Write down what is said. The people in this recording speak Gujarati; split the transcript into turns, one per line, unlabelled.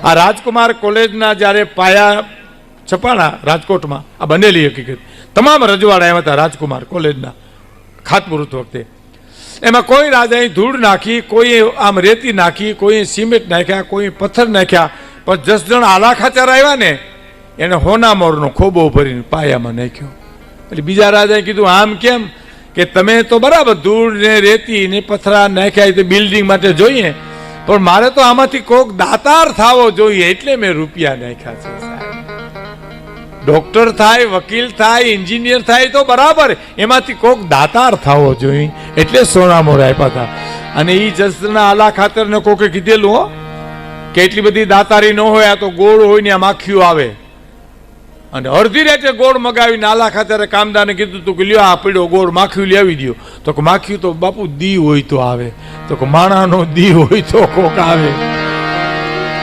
આ રાજકુમાર કોલેજના જ્યારે પાયા છપાણા રાજકોટમાં, આ બનેલી હકીકત, તમામ રજવાડા એમાં હતા રાજકુમાર કોલેજના ખાતમુહૂર્ત વખતે. એમાં કોઈ રાજાએ ધૂળ નાખી, કોઈ આમ રેતી નાખી, કોઈ સિમેન્ટ નાખ્યા, કોઈ પથ્થર નાખ્યા, પણ 10 જણ આલા ખાચર આવ્યા ને એને હોના મોરનો ખોબો ભરીને પાયામાં નાખ્યો. એટલે બીજા રાજાએ કીધું આમ કેમ? કે તમે તો બરાબર ધૂળ ને રેતી ને પથરા નાખ્યા તે બિલ્ડિંગ માટે જોઈએ, પણ મારે તો આમાંથી કોક દાતાર થવો જોઈએ એટલે મેં રૂપિયા નાખ્યા છે. ડોક્ટર થાય, વકીલ થાય, એન્જિનિયર થાય તો બરાબર, એમાંથી કોક દાતાર થવો જોઈએ એટલે સોના મોર આપ્યા હતા. અને એ જસના આલા ખાતર ને કોકે કીધેલું હો કે એટલી બધી દાતારી ન હોય, આ તો ગોળ હોય ને આ માખીઓ આવે. અને અડધી રાતે ગોળ મગાવીને આલા ખાતરે કામદારને કીધું તું કે લ્યો આ પડ્યો ગોળ, માખીયું લાવી દો. તો કે માખીયું તો બાપુ દી હોય તો આવે, તો કે માણાનો દી હોય તો કોક આવે.